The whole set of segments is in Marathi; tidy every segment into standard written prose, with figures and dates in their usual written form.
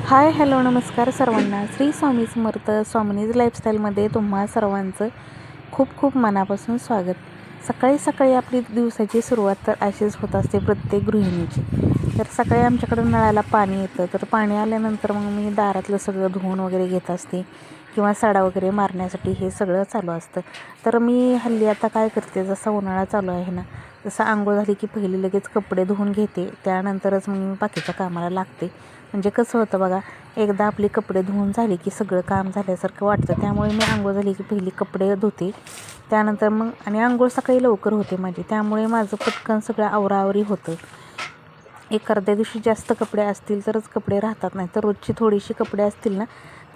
हाय हॅलो नमस्कार सर्वांना. श्री स्वामी समर्थ स्वामिनीज लाईफस्टाईलमध्ये तुम्हा सर्वांचं खूप खूप मनापासून स्वागत. सकाळी सकाळी आपली दिवसाची सुरुवात तर अशीच होत असते प्रत्येक गृहिणीची. तर सकाळी आमच्याकडं नळाला पाणी येतं, तर पाणी आल्यानंतर मग मी दारातलं सगळं धुवून वगैरे घेत असते किंवा सडा वगैरे मारण्यासाठी हे सगळं चालू असतं. तर मी हल्ली आता काय करते, जसा उन्हाळा चालू आहे ना, जसं आंघोळ झाली की पहिली लगेच कपडे धुवून घेते, त्यानंतरच मग मी बाकीच्या कामाला लागते. म्हणजे कसं होतं बघा, एकदा आपली कपडे धुवून झाली की सगळं काम झाल्यासारखं वाटतं. त्यामुळे मी आंघोळ झाली की पहिली कपडे धुते, त्यानंतर मग आणि आंघोळ सकाळी लवकर होते माझी, त्यामुळे माझं पटकन सगळं आवराआवरी होतं. एखाद्या दिवशी जास्त कपडे असतील तरच कपडे राहतात, नाही तर रोजची थोडीशी कपडे असतील ना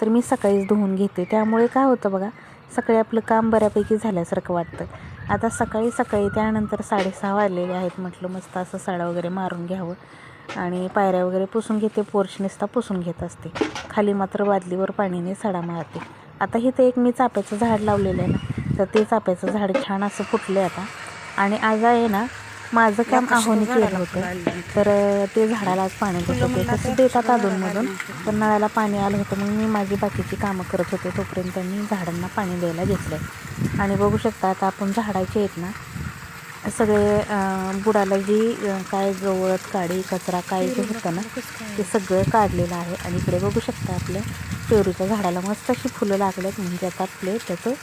तर मी सकाळीच धुवून घेते. त्यामुळे काय होतं बघा, सकाळी आपलं काम बऱ्यापैकी झाल्यासारखं वाटतं. आता सकाळी सकाळी त्यानंतर 6:30 वाजलेले आहेत, म्हटलं मस्त असं सडा वगैरे मारून घ्यावं आणि पायऱ्या वगैरे पुसून घेते. पोर्च नुसता पुसून घेत असते, खाली मात्र बादलीवर पाणीने सडा मारते. आता इथं एक मी चाफ्याचं झाड लावलेलं आहे ना, तर ते चाफ्याचं झाड छान असं फुटले आता. आणि आज आहे ना, माझं काम आहोनी केलं होतं, तर ते झाडाला आज पाणी देत होते. तसं देतात अधूनमधून, पण नळाला पाणी आलं होतं. मग मी माझी बाकीची कामं करत होते, तोपर्यंत मी झाडांना पाणी द्यायला घेतलं. आणि बघू शकता आता आपण झाडाचे आहेत ना सगळे बुडाला जी काय गवत काडी कचरा काय जे होतं ना ते सगळं काढलेलं आहे. आणि इकडे बघू शकता आपल्या पेरूच्या झाडाला मस्त अशी फुलं लागलेत. म्हणजे आता आपले त्याचं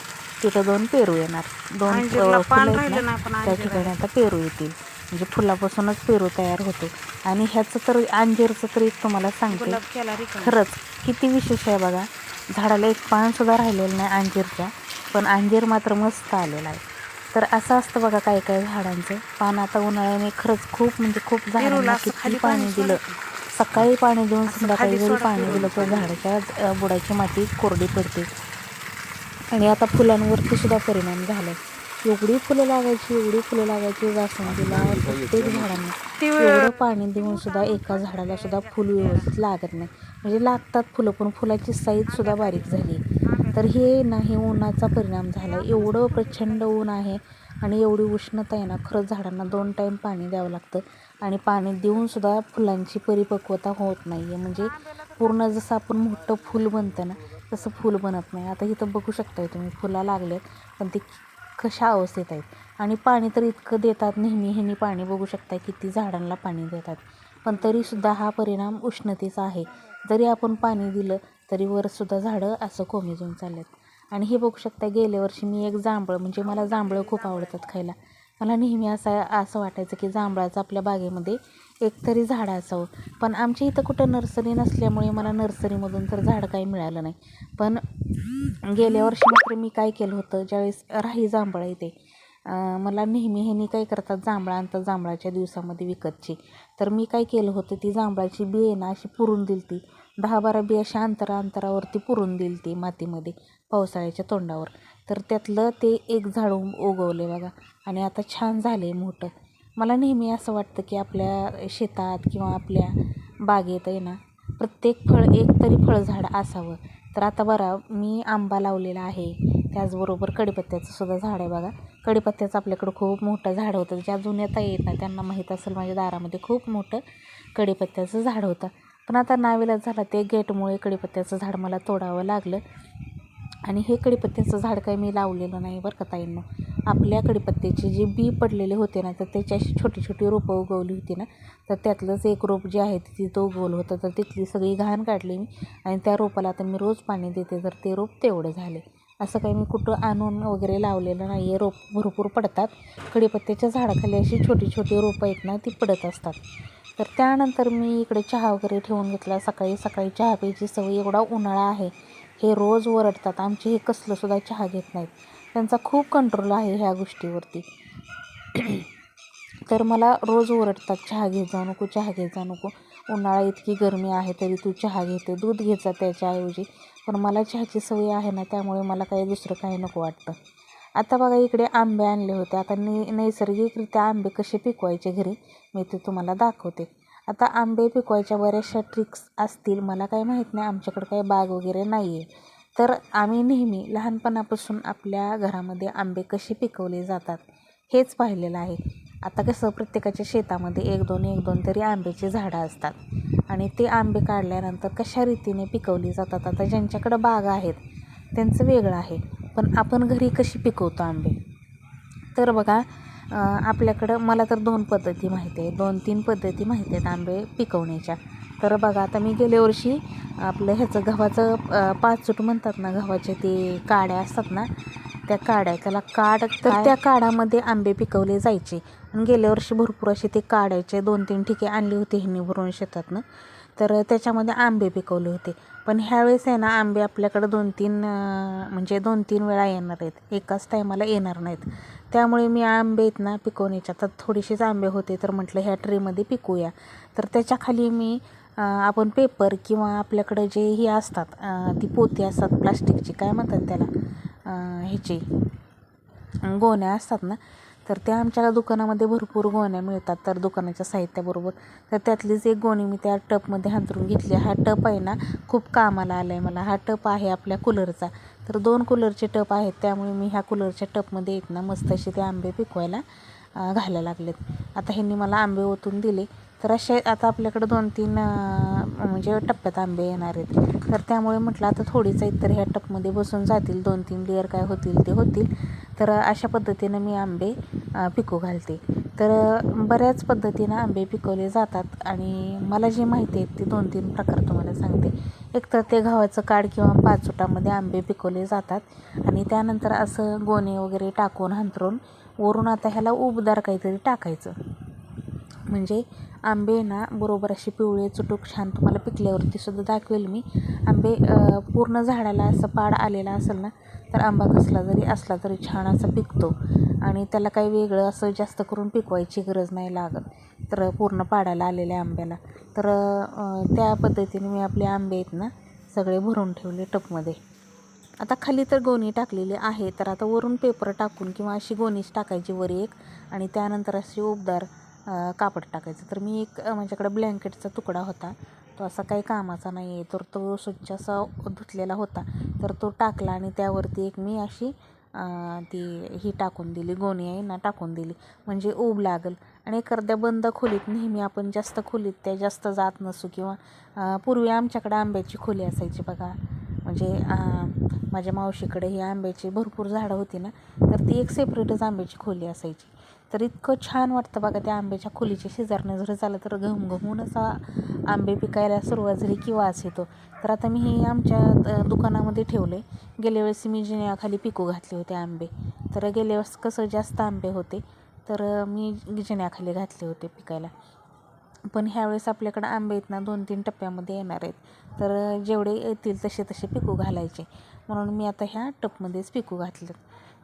तिथं 2 पेरू येणार, 2 फुलं आहेत ना त्या ठिकाणी आता पेरू येतील. म्हणजे फुलापासूनच पेरू तयार होतो. आणि ह्याचं तर अंजीरचं तर एक तुम्हाला सांगते, खरंच किती विशेष आहे बघा. झाडाला एक पानसुद्धा राहिलेलं नाही अंजीरच्या, पण अंजीर मात्र मस्त आलेला आहे. तर असं असतं बघा काय काय झाडांचं. पान आता उन्हाळ्याने खरंच खूप म्हणजे खूप झाडांना किती पाणी दिलं, सकाळी पाणी देऊन संध्याकाळी जरी पाणी दिलं तर झाडाच्या बुडाची माती कोरडी पडते. आणि आता फुलांवरती सुद्धा परिणाम झाला. एवढी फुलं लागायची जास्वंदीला, प्रत्येक झाडांना एवढं पाणी देऊन सुद्धा एका झाडाला सुद्धा फुल व्यवस्थित लागत नाही. म्हणजे लागतात फुलं, पण फुलाची साईजसुद्धा बारीक झाली. तर हे नाही उन्हाचा परिणाम झाला. एवढं प्रचंड ऊन आहे आणि एवढी उष्णता आहे ना, खरंच झाडांना 2 टाईम पाणी द्यावं लागतं. आणि पाणी देऊनसुद्धा फुलांची परिपक्वता होत नाही आहे. म्हणजे पूर्ण जसं आपण मोठं फूल बनतं ना तसं फूल बनत नाही. आता इथं बघू शकताय तुम्ही फुलं लागलेत, पण ते कशा अवस्थेत आहेत. आणि पाणी तर इतकं देतात नेहमी, ह्यांनी पाणी बघू शकताय किती झाडांना पाणी देतात, पण तरीसुद्धा हा परिणाम उष्णतेचा आहे. जरी आपण पाणी दिलं तरी वरसुद्धा झाडं असं कोमेजून चाललेत. आणि हे बघू शकता, गेल्या वर्षी मी एक जांभळं, म्हणजे मला जांभळं खूप आवडतात खायला. मला नेहमी असं वाटायचं की जांभळाचं आपल्या बागेमध्ये एकतरी झाड असावं. पण आमच्या इथं कुठं नर्सरी नसल्यामुळे मला नर्सरीमधून तर झाड काही मिळालं नाही. पण गेल्या वर्षी मात्र मी काय केलं होतं, ज्यावेळेस राही जांभळं येते, मला नेहमी ह्यांनी काय करतात, जांभळं आणतात जांभळाच्या दिवसामध्ये विकतची. तर मी काय केलं होतं, ती जांभळाची बी आहे ना अशी पुरून दिली ती 10-12 बी अशा अंतरावरती पुरून दिली ती मातीमध्ये पावसाळ्याच्या तोंडावर. तर त्यातलं ते एक झाड उगवले बघा. आणि आता छान झाले मोठं. मला नेहमी असं वाटतं की आपल्या शेतात किंवा आपल्या बागेत आहे ना प्रत्येक एक तरी फळझाड असावं. तर आता बरं मी आंबा लावलेला आहे, त्याचबरोबर कडीपत्त्याचं सुद्धा झाड आहे बघा. कडीपत्त्याचं आपल्याकडं खूप मोठं झाड होतं, ज्या जुन्या ताई आहेत ना त्यांना माहीत असेल, माझ्या दारामध्ये खूप मोठं कडीपत्त्याचं झाड होतं. पण आता नाईलाज झाला, ते गेटमुळे कडीपत्त्याचं झाड मला तोडावं लागलं. आणि हे कडीपत्त्याचं झाड काही मी लावलेलं नाही बरं का ताईंनो. आपल्या कडीपत्त्याचे जे बी पडलेले होते ना, तर त्याची अशी छोटी छोटी रोपं उगवली होती ना, तर त्यातलंच एक रोप जे आहे तिथं उगवलं होतं. तर तिथली सगळी घाण काढली मी आणि त्या रोपाला आता मी रोज पाणी देते, तर ते रोप तेवढं झाले. असं काही मी कुठं आणून वगैरे लावलेलं नाही आहे. रोप भरपूर पडतात. कडीपत्त्याच्या झाडाखाली अशी छोटी छोटी रोपं आहेत ना ती पडत असतात. तर त्यानंतर मी इकडे चहा वगैरे ठेवून घेतला. सकाळी सकाळी चहा प्यायची सवय, एवढा उन्हाळा आहे, हे रोज ओरडतात. आमचे हे कसलंसुद्धा चहा घेत नाहीत, त्यांचा खूप कंट्रोल आहे ह्या गोष्टीवरती. तर मला रोज ओरडतात, चहा घेत जाऊ नको, चहा घेत जाऊ नको, उन्हाळा इतकी गरमी आहे तरी तू चहा घेते, दूध घेत जा त्याच्याऐवजी. पण मला चहाची सवय आहे ना, त्यामुळे मला काही दुसरं काही नको वाटतं. आता बघा इकडे आंबे आणले होते. आता नैसर्गिकरित्या आंबे कसे पिकवायचे घरी मी ते तुम्हाला दाखवते. आता आंबे पिकवायच्या बऱ्याचशा ट्रिक्स असतील, मला काही माहीत नाही, आमच्याकडे काही बाग वगैरे नाही आहे. तर आम्ही नेहमी लहानपणापासून आपल्या घरामध्ये आंबे कसे पिकवले जातात हेच पाहिलेलं आहे. आता कसं प्रत्येकाच्या शेतामध्ये एक दोन तरी आंब्याची झाडं असतात आणि ते आंबे काढल्यानंतर कशा रीतीने पिकवली जातात. आता ज्यांच्याकडं बागा आहेत त्यांचं वेगळं आहे, पण आपण घरी कशी पिकवतो आंबे. तर बघा आपल्याकडं मला तर 2 पद्धती माहिती आहे, 2-3 पद्धती माहिती आहेत आंबे पिकवण्याच्या. तर बघा आता मी गेल्या वर्षी आपलं ह्याचं गव्हाचं पाचूट म्हणतात ना, गव्हाचे ते काड्या असतात ना, त्या काड्या त्याला काड तर त्या काडामध्ये आंबे पिकवले जायचे. आणि गेल्या वर्षी भरपूर असे ते काड्याचे 2-3 ठिके आणली होती ह्यांनी भरून शेतातनं, तर त्याच्यामध्ये आंबे पिकवले होते. पण ह्यावेळेस आहे ना आंबे आपल्याकडं 2-3 वेळा येणार आहेत, एकाच टायमाला येणार नाहीत. त्यामुळे मी आंबे आहेत ना पिकवण्याच्या तर थोडेसेच आंबे होते, तर म्हटलं ह्या ट्रेमध्ये पिकवूया. तर त्याच्याखाली मी आपण पेपर किंवा आपल्याकडं जे हे असतात ती पोती असतात प्लास्टिकची, काय म्हणतात त्याला, ह्याची गोण्या असतात ना, तर त्या आमच्या दुकानामध्ये भरपूर गोण्या मिळतात. तर दुकानाच्या साहित्याबरोबर तर त्यातलीच एक गोणी मी त्या टपमध्ये हांतरून घेतली. हा टप आहे ना खूप कामाला आला आहे मला. हा टप आहे आपल्या कूलरचा. तर 2 कूलरचे टप आहेत, त्यामुळे मी ह्या कूलरच्या टपमध्ये येत ना मस्त असे ते आंबे पिकवायला घालायला लागलेत. आता ह्यांनी मला आंबे ओतून दिले. तर असे आता आपल्याकडं 2-3 म्हणजे टप्प्यात आंबे येणार आहेत. तर त्यामुळे म्हटलं आता थोडीच आहेत तर ह्या टपमध्ये बसून जातील, 2-3 लेअर काय होतील ते होतील. तर अशा पद्धतीनं मी आंबे पिकू घालते. तर बऱ्याच पद्धतीनं आंबे पिकवले जातात आणि मला जे माहिती आहेत ते 2-3 प्रकार तुम्हाला सांगते. एक तर ते गव्हाचं काड किंवा पाचोटामध्ये आंबे पिकवले जातात आणि त्यानंतर असं गोणे वगैरे टाकून हांतरून वरून आता ह्याला उबदार काहीतरी टाकायचं, म्हणजे आंबे ना बरोबर असे पिवळे चुटूक छान तुम्हाला पिकल्यावरती सुद्धा दाखवेल मी. आंबे पूर्ण झाडाला असं पाड आलेला असेल ना तर आंबा कसला जरी असला तरी छान असा पिकतो आणि त्याला काही वेगळं असं जास्त करून पिकवायची गरज नाही लागत. तर पूर्ण पाडाला आलेल्या आंब्याला तर त्या पद्धतीने मी आपले आंबे आहेत ना सगळे भरून ठेवले टपमध्ये. आता खाली तर गोणी टाकलेली आहे, तर आता वरून पेपर टाकून किंवा अशी गोणीच टाकायची वर एक आणि त्यानंतर अशी उबदार कापड टाकायचं. तर मी एक माझ्याकडे ब्लँकेटचा तुकडा होता, तो असा काही कामाचा नाही आहे, तर तो स्वच्छ असा धुतलेला होता, तर तो टाकला आणि त्यावरती एक मी अशी ती ही टाकून दिली, गोणी आहे ना टाकून दिली, म्हणजे ऊब लागल. आणि एखाद्या बंद खोलीत नेहमी आपण जास्त खोलीत त्या जास्त जात नसू किंवा पूर्वी आमच्याकडे आंब्याची खोली असायची बघा, म्हणजे माझ्या मावशीकडे ही आंब्याची भरपूर झाडं होती ना, तर ती एक सेपरेटच आंब्याची खोली असायची. तर इतकं छान वाटतं बघा त्या आंब्याच्या खोलीच्या शेजारनं जर झालं तर घमघमून असा आंबे पिकायला सुरुवात झाली की वास येतो. तर आता मी हे आमच्या दुकानामध्ये ठेवले. गेल्या वेळेस मी जिन्याखाली पिकू घातले होते आंबे, तर गेल्या वेळेस कसं जास्त आंबे होते तर मी जिन्याखाली घातले होते पिकायला. पण ह्यावेळेस आपल्याकडं आंबे आहेत ना 2-3 टप्प्यामध्ये येणार आहेत, तर जेवढे येतील तसे पिकू घालायचे, म्हणून मी आता ह्या टपमध्येच पिकू घातले.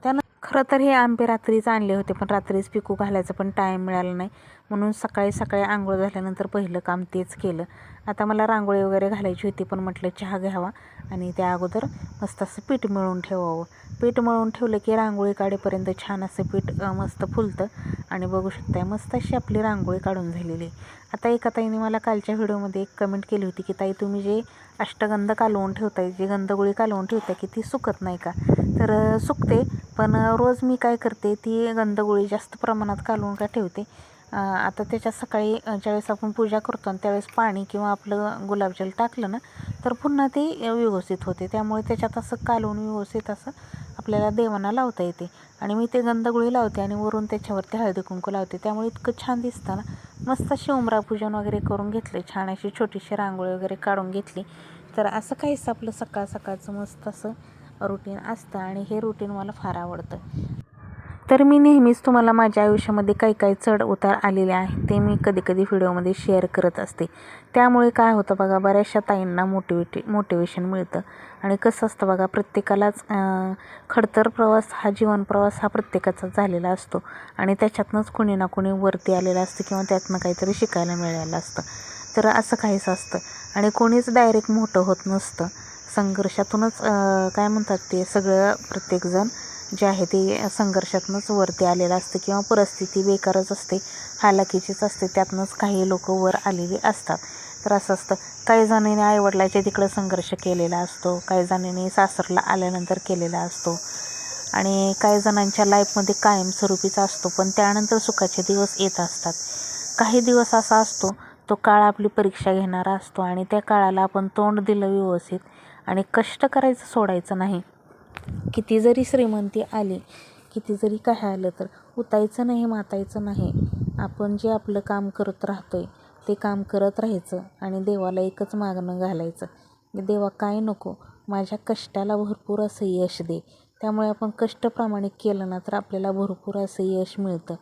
त्यानं खरं तर हे आंबे रात्रीच आणले होते, पण रात्रीच पिकू घालायचं पण टाईम मिळाला नाही, म्हणून सकाळी आंघोळ झाल्यानंतर पहिलं काम तेच केलं. आता मला रांगोळी वगैरे घालायची होती, पण म्हटलं चहा घ्यावा आणि त्या अगोदर मस्त असं पीठ मळून ठेवावं. पीठ मळून ठेवलं की रांगोळी काढेपर्यंत छान असं पीठ मस्त फुलतं आणि बघू शकताय मस्त अशी आपली रांगोळी काढून झालेली. आता एका ताईने मला कालच्या व्हिडिओमध्ये एक कमेंट केली होती की ताई तुम्ही जे अष्टगंध कालवून ठेवताय, जी गंधगोळी कालवून ठेवताय की ती सुकत नाही का. तर सुकते, पण रोज मी काय करते ती गंधगोळी जास्त प्रमाणात कालवून का ठेवते, आता त्याच्यात सकाळी ज्यावेळेस आपण पूजा करतो आणि त्यावेळेस पाणी किंवा आपलं गुलाबजल टाकलं ना तर पुन्हा ते व्यवस्थित होते. त्यामुळे त्याच्यात असं कालवून व्यवस्थित असं आपल्याला देवांना लावता येते. आणि मी ते गंधगोळी लावते आणि वरून त्याच्यावरती हळदी कुंकू लावते, त्यामुळे इतकं छान दिसतं ना. मस्त अशी उंबरा पूजन वगैरे करून घेतले, छान अशी छोटीशी रांगोळी वगैरे काढून घेतली. तर असं काहीच आपलं सकाळचं मस्त असं रुटीन असतं आणि हे रुटीन मला फार आवडतं. तर मी नेहमीच तुम्हाला माझ्या आयुष्यामध्ये काही चढ उतार आलेले आहेत ते मी कधी व्हिडिओमध्ये शेअर करत असते. त्यामुळे काय होतं बघा, बऱ्याचशा ताईंना मोटिवेशन मिळतं. आणि कसं असतं बघा, प्रत्येकालाच खडतर प्रवास हा जीवन प्रवास हा प्रत्येकाचाच झालेला असतो आणि त्याच्यातनंच कोणी ना कोणी वरती आलेलं असतं किंवा त्यातनं काहीतरी शिकायला मिळालेलं असतं. तर असं काहीच असतं आणि कोणीच डायरेक्ट मोठं होत नसतं. संघर्षातूनच काय म्हणतात ते सगळं, प्रत्येकजण जे आहे ते संघर्षातूनच वरती आलेलं असतं किंवा परिस्थिती बेकारच असते, हालाकीचीच असते, त्यातनंच काही लोक वर आलेली असतात. तर असं असतं, काही जणांनी आईवडिलाच्या तिकडं संघर्ष केलेला असतो, काही जणांनी सासरला आल्यानंतर केलेला असतो आणि काही जणांच्या लाईफमध्ये कायमस्वरूपीचा असतो, पण त्यानंतर सुखाचे दिवस येत असतात. काही दिवस असा असतो, तो काळ आपली परीक्षा घेणारा असतो आणि त्या काळाला आपण तोंड दिलं व्यवस्थित आणि कष्ट करायचं सोडायचं नाही. किती जरी श्रीमंती आली, किती जरी काय आलं, तर उतायचं नाही, मातायचं नाही. आपण जे आपलं काम करत राहतोय ते काम करत राहायचं आणि देवाला एकच मागणं घालायचं की देवा काय नको, माझ्या कष्टाला भरपूर असं यश दे. त्यामुळे आपण कष्ट प्रामाणिक केलं ना तर आपल्याला भरपूर असं यश मिळतं.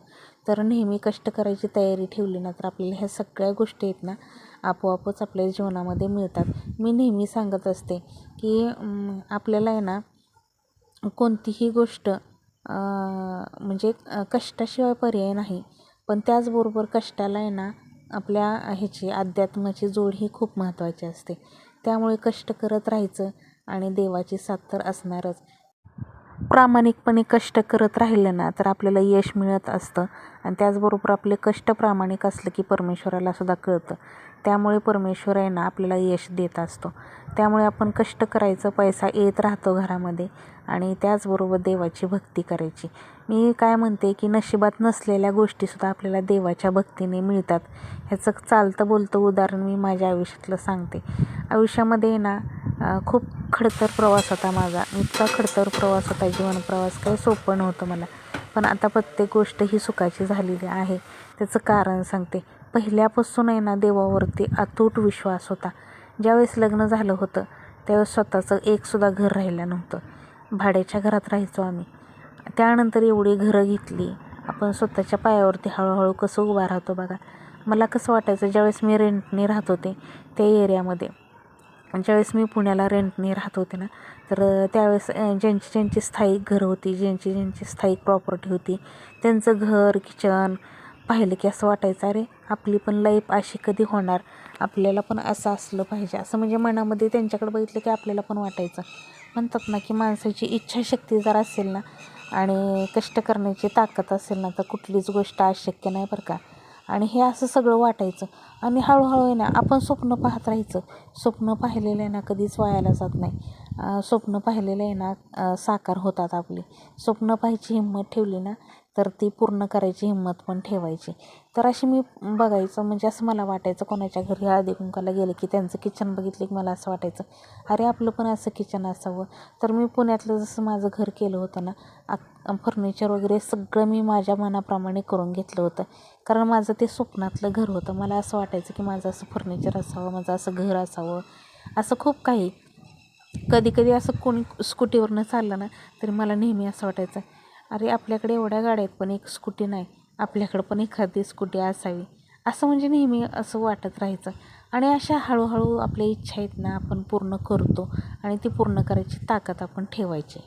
तर नेहमी कष्ट करायची तयारी ठेवली ना तर आपल्याला ह्या सगळ्या गोष्टी आहेत ना आपोआपच आपल्या जीवनामध्ये मिळतात. मी नेहमी सांगत असते की आपल्याला आहे ना कोणतीही गोष्ट म्हणजे कष्टाशिवाय पर्याय नाही, पण त्याचबरोबर कष्टाला आहे ना आपल्या अध्यात्माची जोड ही खूप महत्त्वाची असते. त्यामुळे कष्ट करत राहायचं आणि देवाची साथ तर असणारच. प्रामाणिकपणे कष्ट करत राहिलं ना तर आपल्याला यश मिळत असतं आणि त्याचबरोबर आपले कष्ट प्रामाणिक असलं की परमेश्वराला सुद्धा कळतं. त्यामुळे परमेश्वर आहे ना आपल्याला यश देत असतो. त्यामुळे आपण कष्ट करायचं, पैसा येत राहतो घरामध्ये आणि त्याचबरोबर देवाची भक्ती करायची. मी काय म्हणते की नशिबात नसलेल्या गोष्टीसुद्धा आपल्याला देवाच्या भक्तीने मिळतात. ह्याचं चालतं बोलतं उदाहरण मी माझ्या आयुष्यातलं सांगते. आयुष्यामध्ये ना खूप खडतर प्रवास होता माझा. इतका खडतर प्रवास होता, जीवन प्रवास काही सोपं नव्हतं मला. पण आता प्रत्येक गोष्ट ही सुखाची झालेली आहे. त्याचं कारण सांगते. पहिल्यापासून आहे ना देवावरती अतूट विश्वास होता. ज्यावेळेस लग्न झालं होतं त्यावेळेस स्वतःचं एकसुद्धा घर राहिलं नव्हतं. भाड्याच्या घरात राहायचो आम्ही. त्यानंतर एवढी घरं घेतली. आपण स्वतःच्या पायावरती हळूहळू कसं उभा राहतो बघा. मला कसं वाटायचं ज्यावेळेस मी रेंटने राहत होते त्या एरियामध्ये, ज्यावेळेस मी पुण्याला रेंटने राहत होते ना तर त्यावेळेस ज्यांची स्थायिक घरं होती, ज्यांची स्थायिक प्रॉपर्टी होती, त्यांचं घर किचन पाहिलं की असं वाटायचं अरे आपली पण लाईफ अशी कधी होणार, आपल्याला पण असं असलं पाहिजे. असं म्हणजे मनामध्ये त्यांच्याकडे बघितलं की आपल्याला पण वाटायचं. म्हणतात ना की माणसाची इच्छाशक्ती जर असेल ना आणि कष्ट करण्याची ताकद असेल ना तर कुठलीच गोष्ट अशक्य नाही बरं का. आणि हे असं सगळं वाटायचं आणि हळूहळू आहे ना आपण स्वप्न पाहत राहायचं. स्वप्न पाहिलेलं आहे ना कधीच वायाला जात नाही. स्वप्न पाहिलेलं आहे ना साकार होतात आपली. स्वप्न पाहायची हिंमत ठेवली ना तर ती पूर्ण करायची हिंमत पण ठेवायची. तर अशी मी बघायचं म्हणजे असं मला वाटायचं कोणाच्या घरी हळदी कुंकवाला गेलं की त्यांचं किचन बघितलं की मला असं वाटायचं अरे आपलं पण असं किचन असावं. तर मी पुण्यातलं जसं माझं घर केलं होतं ना फर्निचर वगैरे सगळं मी माझ्या मनाप्रमाणे करून घेतलं होतं. कारण माझं ते स्वप्नातलं घर होतं. मला असं वाटायचं की माझं असं फर्निचर असावं, माझं असं घर असावं, असं खूप काही. कधी कधी असं कोणी स्कूटीवरनं चाललं ना तरी मला नेहमी असं वाटायचं अरे आपल्याकडे एवढ्या गाड्या आहेत पण एक स्कूटी नाही, आपल्याकडं पण एखादी स्कूटी असावी. असं म्हणजे नेहमी असं वाटत राहायचं. आणि अशा हळूहळू आपल्या इच्छा आहेत ना आपण पूर्ण करतो आणि ती पूर्ण करायची ताकद आपण ठेवायची.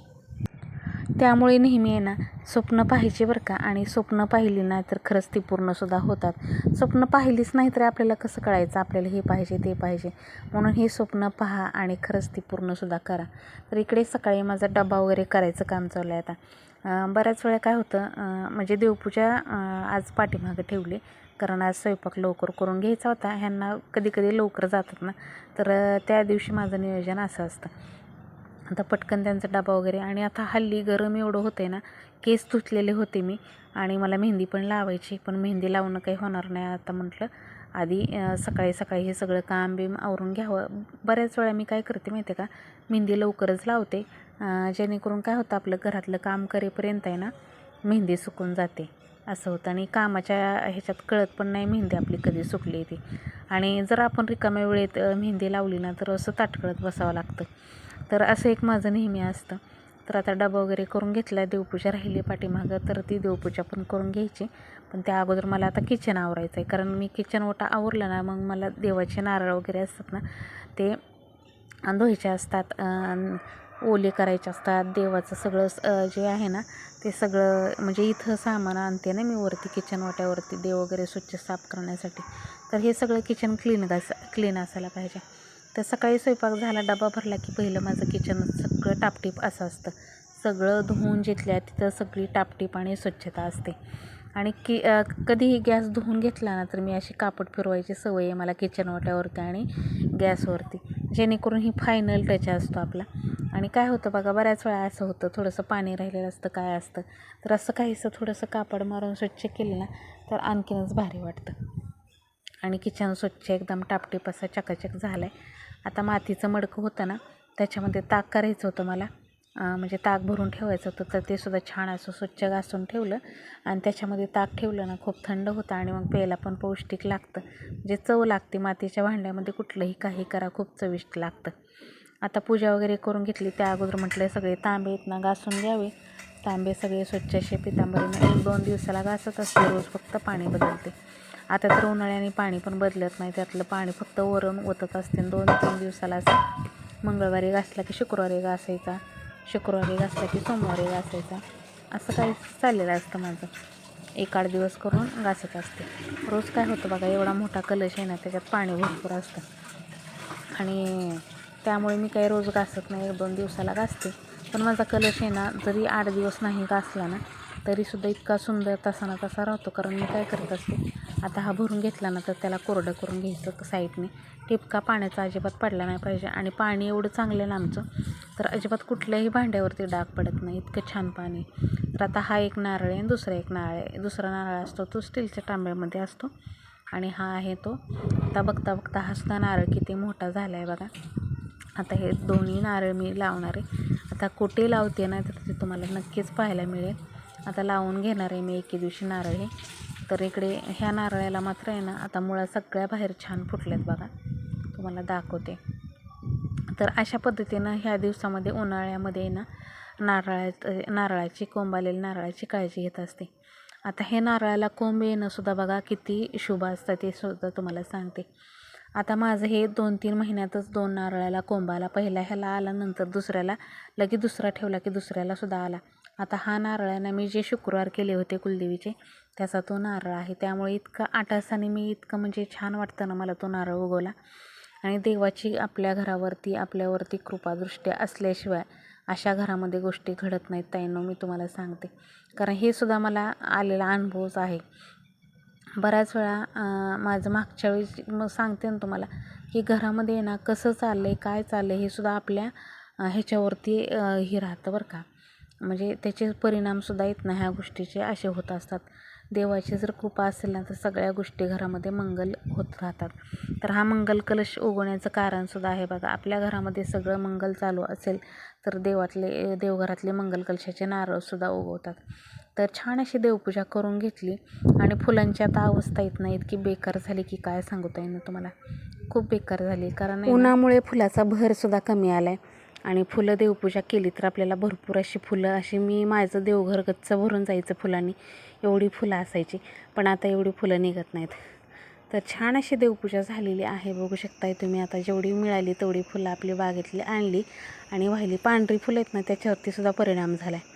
त्यामुळे नेहमी आहे ना स्वप्न पाहायची बरं का. आणि स्वप्न पाहिली ना तर खरंच ती पूर्णसुद्धा होतात. स्वप्न पाहिलीच नाही तर आपल्याला कसं कळायचं आपल्याला हे पाहिजे ते पाहिजे. म्हणून ही स्वप्न पहा आणि खरंच ती पूर्णसुद्धा करा. तर इकडे सकाळी माझा डबा वगैरे करायचं काम चालू आहे आता. बऱ्याच वेळा काय होतं म्हणजे देवपूजा आज पाठीमागं ठेवली कारण आज स्वयंपाक लवकर करून घ्यायचा होता. ह्यांना कधी कधी लवकर जातात ना तर त्या दिवशी माझं नियोजन असं असतं. आता पटकन त्यांचा डबा वगैरे. आणि आता हल्ली गरम एवढं होतं आहे ना, केस धुतलेले होते मी आणि मला मेहंदी पण लावायची, पण मेहंदी लावणं काही होणार नाही. आता म्हटलं आधी सकाळी सकाळी हे सगळं काम बिम आवरून घ्यावं. बऱ्याच वेळा मी काय करते माहिती आहे का, मेहंदी लवकरच लावते जेणेकरून काय होतं आपलं घरातलं काम करेपर्यंत आहे ना मेहंदी सुकून जाते असं होतं. आणि कामाच्या ह्याच्यात कळत पण नाही मेहंदी आपली कधी सुकली ती. आणि जर आपण रिकाम्या वेळेत मेहंदी लावली ना तर असं ताटकळत बसावं लागतं. तर असं एक माझं नेहमी असतं. तर आता डबा वगैरे करून घेतला, देवपूजा राहिली पाठीमागं तर ती देवपूजा पण करून घ्यायची. पण त्या अगोदर मला आता किचन आवरायचं आहे कारण मी किचन ओटा आवरलं ना मग मला देवाचे नारळ वगैरे असतात ना ते धुवायचे असतात, ओले करायचे असतात. देवाचं सगळं जे आहे ना ते सगळं म्हणजे इथं सामान आणते ना मी वरती किचन ओट्यावरती देव वगैरे स्वच्छ साफ करण्यासाठी. तर हे सगळं किचन क्लीन असायला पाहिजे. तर सकाळी स्वयंपाक झाला, डबा भरला की पहिलं माझं किचन सगळं टापटीप असं असतं. सगळं धुवून जिथल्या तिथं सगळी टापटीप आणि स्वच्छता असते. आणि कधीही गॅस धुवून घेतला ना तर मी अशी कापड फिरवायची सवय आहे मला किचन ओट्यावरती आणि गॅसवरती, जेणेकरून ही फायनल टच असतो आपला. आणि काय होतं बघा, बऱ्याच वेळा असं होतं, थोडंसं पाणी राहिलेलं असतं, काय असतं, तर असं काहीसं थोडंसं कापड मारून स्वच्छ केलं ना तर आणखीनच भारी वाटतं. आणि किचन स्वच्छ एकदम टापटीप असा चकाचक झाला आहे. आता मातीचं मडकं होतं ना, त्याच्यामध्ये ताक करायचं होतं मला, म्हणजे ताक भरून ठेवायचं होतं, तर ते सुद्धा छान असं स्वच्छ घासून ठेवलं आणि त्याच्यामध्ये ताक ठेवलं ना, खूप थंड होतं आणि मग प्यायला पण पौष्टिक लागतं, म्हणजे चव लागते. मातीच्या भांड्यामध्ये कुठलंही काही करा, खूप चविष्ट लागतं. आता पूजा वगैरे करून घेतली, त्या अगोदर म्हटलं सगळे तांबे आहेत ना घासून घ्यावे. तांबे सगळे स्वच्छ असे पितांबरीनं 1-2 दिवसाला घासत असते, रोज फक्त पाणी बदलते. आता तर उन्हाळ्याने पाणी पण बदलत नाही, त्यातलं पाणी फक्त वरून ओतत असते. 2-3 दिवसाला असं मंगळवारी घासला की शुक्रवारी घासायचा, शुक्रवारी घासला की सोमवारी घासायचा, असं काही चाललेलं असतं माझं. 1-8 दिवस करून घासत असते. रोज काय होतं बघा, एवढा मोठा कलश आहे ना, त्याच्यात पाणी भरपूर असतं आणि त्यामुळे मी काही रोज घासत नाही, 1-2 दिवसाला घासते. पण माझा कलश आहे ना, जरी 8 दिवस नाही घासला ना तरीसुद्धा इतका सुंदर तसा ना तसा राहतो. कारण मी काय करत असते, आता हा भरून घेतला ना तर त्याला कोरडं करून घ्यायचं साईडने, टिपका पाण्याचा अजिबात पडला नाही पाहिजे. आणि पाणी एवढं चांगलं ना आमचं, तर अजिबात कुठल्याही भांड्यावरती डाग पडत नाही, इतकं छान पाणी. तर आता हा एक नारळ आहे आणि दुसरा एक नारळ आहे. दुसरा नारळ असतो तो स्टीलच्या तांब्यामध्ये असतो आणि हा आहे तो. आता बघता बघता हा सुद्धा नारळ किती मोठा झाला आहे बघा. आता हे दोन्ही नारळ मी लावणार आहे. आता कुठे लावते ना तर ते तुम्हाला नक्कीच पाहायला मिळेल. आता लावून घेणार आहे मी एके दिवशी नारळ हे. तर इकडे ह्या नारळाला मात्र आहे ना, आता मुळा सगळ्या बाहेर छान फुटल्यात बघा, तुम्हाला दाखवते. तर अशा पद्धतीनं ह्या दिवसामध्ये उन्हाळ्यामध्ये ना नारळाची कोंब आलेली नारळाची काळजी घेत असते. आता हे नारळाला कोंब येणं सुद्धा बघा किती शुभ असतं, ते सुद्धा तुम्हाला सांगते. आता माझं हे 2-3 महिन्यातच 2 नारळाला कोंब आला. पहिला ह्याला आला, नंतर दुसऱ्याला, लगेच दुसरा ठेवला की दुसऱ्याला सुद्धा आला. आता हा नारळ आहे ना, मी जे शुक्रवार केले होते कुलदेवीचे, त्याचा तो नारळ आहे. त्यामुळे इतका आटासाने मी इतकं म्हणजे छान वाटतं ना मला तो नारळ उगवला. आणि देवाची आपल्या घरावरती आपल्यावरती कृपादृष्टी असल्याशिवाय अशा घरामध्ये गोष्टी घडत नाहीत ताईंनो, मी तुम्हाला सांगते. कारण हे सुद्धा मला आलेला अनुभवच आहे. बऱ्याच वेळा माझं मागच्या वेळेस मग सांगते ना तुम्हाला, की घरामध्ये ना कसं चाललं आहे, काय चाललं आहे, हे सुद्धा आपल्या ह्याच्यावरती हे राहतं बरं का. म्हणजे त्याचे परिणामसुद्धा येत नाही, ह्या गोष्टीचे असे होत असतात. देवाची जर कृपा असेल ना तर सगळ्या गोष्टी घरामध्ये मंगल होत राहतात. तर हा मंगल कलश उगवण्याचं कारणसुद्धा आहे बघा. आपल्या घरामध्ये सगळं मंगल चालू असेल तर देवघरातले मंगल कलशाचे नारळसुद्धा उगवतात. तर छान अशी देवपूजा करून घेतली आणि फुलांची आता अवस्था येत नाही, इतकी बेकार झाली की काय सांगता येईल तुम्हाला, खूप बेकार झाली. कारण उन्हामुळे फुलाचा भरसुद्धा कमी आला आहे आणि फुलं देवपूजा केली तर आपल्याला भरपूर अशी फुलं, अशी मी माझं देवघर गच्च भरून जायचं फुलांनी, एवढी फुलं असायची. पण आता एवढी फुलं निघत नाहीत. तर छान अशी देवपूजा झालेली आहे, बघू शकताय तुम्ही. आता जेवढी मिळाली तेवढी फुलं आपली बागेतली आणली आणि वाहिली. पांढरी फुलं आहेत ना, त्याच्यावरती सुद्धा परिणाम झाला आहे.